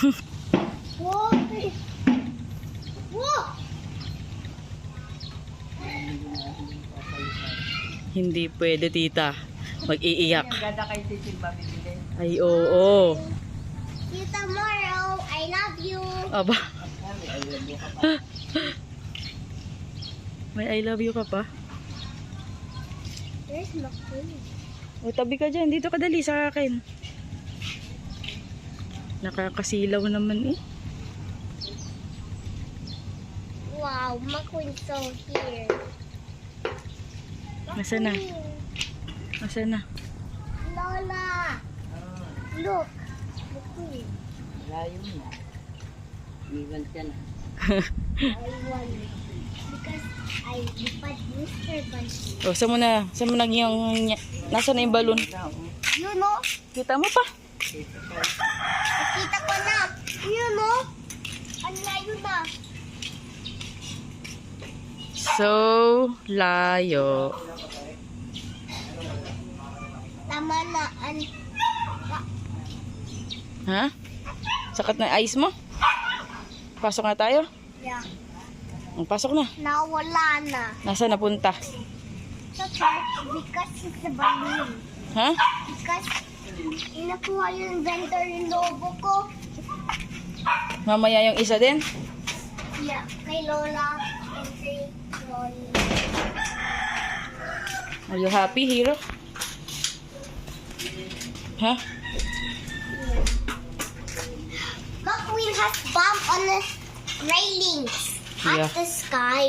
Whoa! Whoa! Hindi pwede, tita. Mag-iiyak. Ang ganda kay Titil mabibili. Ay, oo. See you tomorrow. I love you. Aba, Sabi, ay, labo ka pa. may I love you ka pa. There's McQueen. O, tabi ka dyan. Dito ka dali sa akin. Nakakasilaw naman eh. Wow, McQueen's so here. Nasaan na? Nasaan na? Lola, look. McQueen. Layo na. Iwan ka na. I won. Because I lipad Mr. Bunny. O, saan mo yung... Nasaan na yung balon? You know? Kita mo pa. Nakita ko na. You know? Ang layo na. So, layo. Tama na. Ha? Sakat na ice mo? Pasok na tayo? Yeah. Pasok na. Nawala na. Nasaan napunta? Okay, because it's a balloon. Ha? Because inakuha yung inventor yung logo ko. Mamaya yung isa din? Yeah, kay Lola and kay Loli. Are you happy, Hero? Ha? McQueen has bomb on the railings Yeah. at the sky.